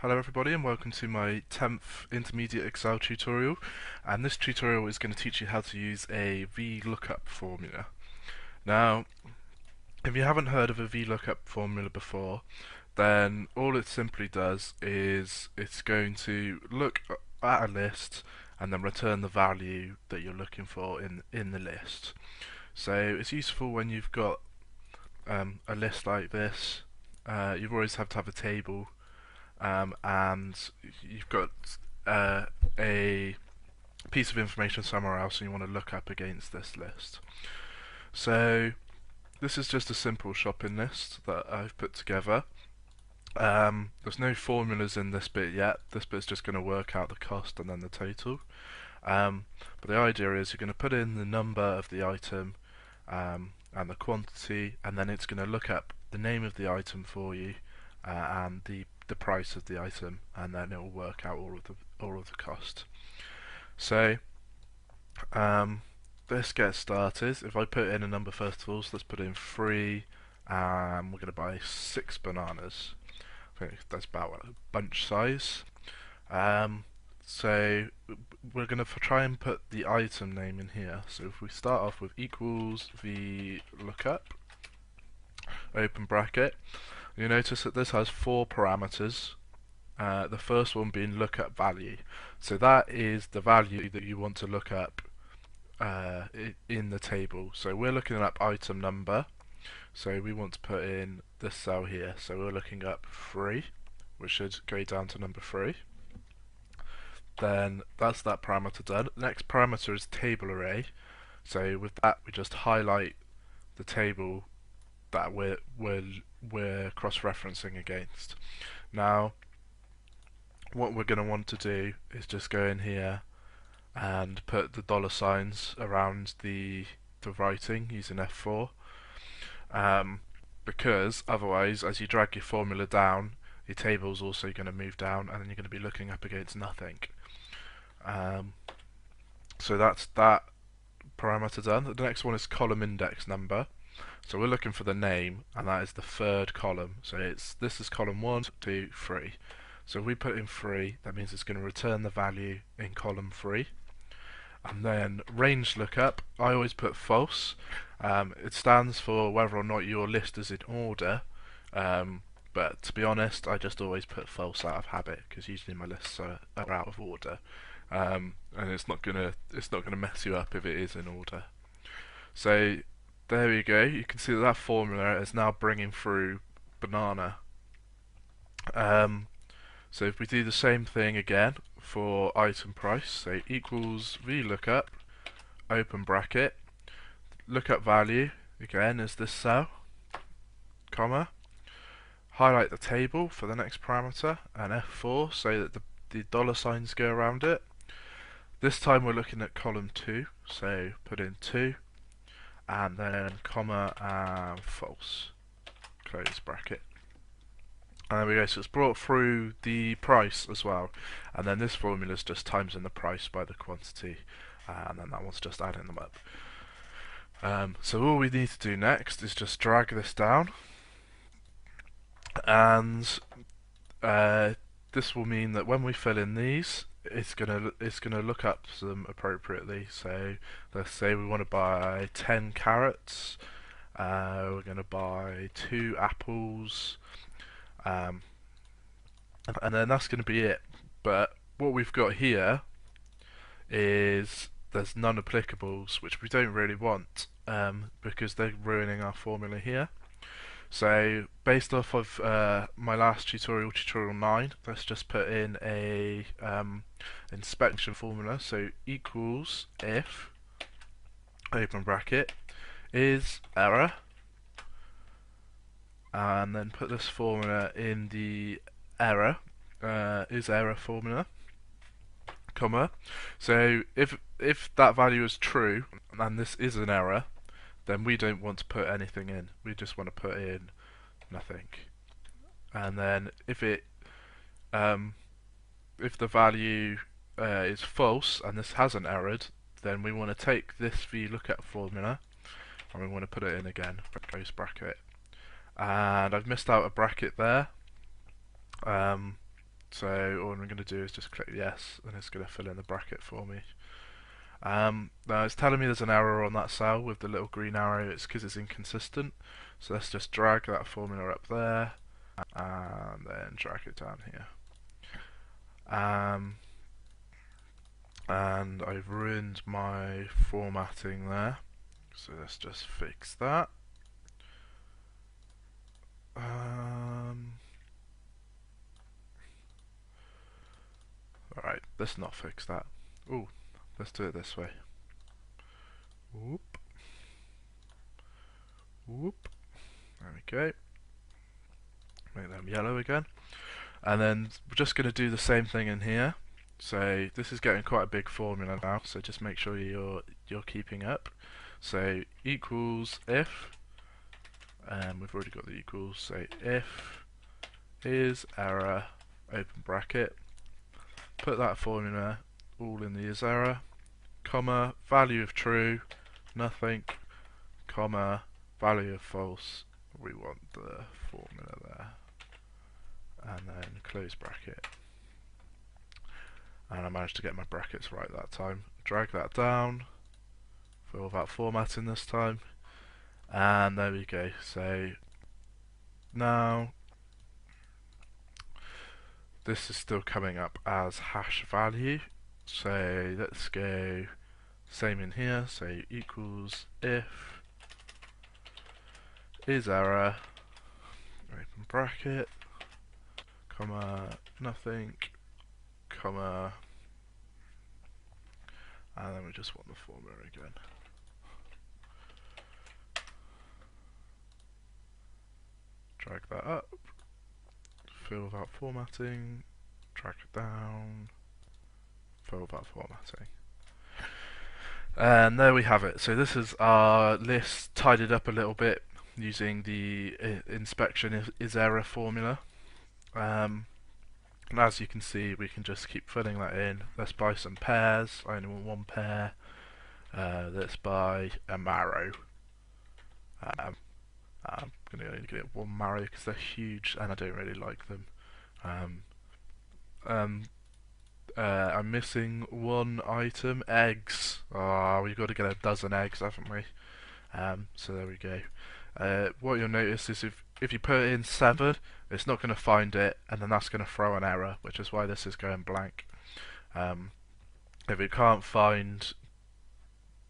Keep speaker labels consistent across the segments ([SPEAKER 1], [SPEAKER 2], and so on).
[SPEAKER 1] Hello everybody and welcome to my 10th intermediate Excel tutorial, and this tutorial is going to teach you how to use a Vlookup formula. Now, if you haven't heard of a Vlookup formula before, then all it simply does is it's going to look at a list and then return the value that you're looking for in the list. So it's useful when you've got a list like this. You always have to have a table, and you've got a piece of information somewhere else and you want to look up against this list. So this is just a simple shopping list that I've put together. There's no formulas in this bit yet. This bit's just going to work out the cost and then the total. But the idea is you're going to put in the number of the item and the quantity, and then it's going to look up the name of the item for you and the price of the item, and then it will work out all of the cost. So let's get started. If I put in a number first of all, so let's put in 3, and we're going to buy 6 bananas. I think that's about a bunch size. So we're going to try and put the item name in here. So if we start off with equals Vlookup, open bracket, you notice that this has 4 parameters. The first one being lookup value. So that is the value that you want to look up in the table. So we're looking up item number. So we want to put in this cell here. So we're looking up 3, which should go down to number 3. Then that's that parameter done. The next parameter is table array. So with that, we just highlight the table that we're cross-referencing against. Now, what we're going to want to do is just go in here and put the dollar signs around the writing using F4, because otherwise, as you drag your formula down, your table's also going to move down, and then you're going to be looking up against nothing. So that's that parameter done. The next one is column index number. So we're looking for the name, and that is the third column. So this is column 1, 2, 3. So if we put in 3, that means it's going to return the value in column 3. And then range lookup, I always put false. It stands for whether or not your list is in order. But to be honest, I just always put false out of habit, because usually my lists are out of order. And it's not gonna mess you up if it is in order. So there we go. You can see that formula is now bringing through banana. So if we do the same thing again for item price, so equals Vlookup, open bracket, lookup value again is this cell, comma, highlight the table for the next parameter, and F4 so that the dollar signs go around it. This time we're looking at column 2, so put in 2, and then comma and false, close bracket. And there we go, so it's brought through the price as well, and then this formula is just timesing the price by the quantity, and then that one's just adding them up. So all we need to do next is just drag this down, and this will mean that when we fill in these, it's gonna look up them appropriately. So let's say we want to buy 10 carrots, we're gonna buy 2 apples, and then that's going to be it. But what we've got here is there's none applicables, which we don't really want, because they're ruining our formula here. So based off of my last tutorial, tutorial 9, let's just put in a inspection formula. So equals if, open bracket, is error, and then put this formula in the error, is error formula, comma. So if that value is true and this is an error, then we don't want to put anything in. We just want to put in nothing. And then if the value is false and this hasn't errored, then we want to take this Vlookup formula and we want to put it in again, close bracket. And I've missed out a bracket there. So all I'm going to do is just click yes, and it's going to fill in the bracket for me. Now it's telling me there's an error on that cell with the little green arrow. It's because it's inconsistent. So let's just drag that formula up there, and then drag it down here. And I've ruined my formatting there, so let's just fix that. Alright, let's not fix that. Ooh, let's do it this way. Whoop. Whoop. There we go. Make them yellow again. And then we're just going to do the same thing in here. So this is getting quite a big formula now, so just make sure you're keeping up. So equals if, and we've already got the equals, so if is error, open bracket, put that formula all in the is error, comma, value of true, nothing, comma, value of false, we want the formula there, and then close bracket. And I managed to get my brackets right that time. Drag that down, fill that formatting this time, and there we go. So now this is still coming up as hash value, so let's go same in here, so equals if is error, open bracket, comma, nothing, comma, and then we just want the formula again. Drag that up, fill without formatting, drag it down, fill without formatting. And there we have it. So this is our list tidied up a little bit using the inspection is error formula. And as you can see, we can just keep filling that in. Let's buy some pears. I only want one pear. Let's buy a marrow. I'm going to only get one marrow because they're huge and I don't really like them. I'm missing one item, eggs. Ah, we've got to get a dozen eggs, haven't we? So there we go. What you'll notice is if you put in 7, it's not going to find it, and then that's going to throw an error, which is why this is going blank. If it can't find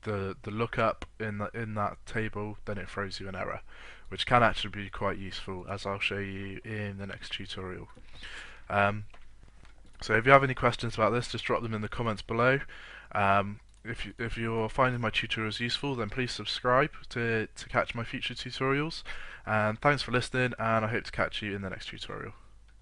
[SPEAKER 1] the lookup in that table, then it throws you an error, which can actually be quite useful, as I'll show you in the next tutorial. So if you have any questions about this, just drop them in the comments below. If you're finding my tutorials useful, then please subscribe to catch my future tutorials. And thanks for listening, and I hope to catch you in the next tutorial.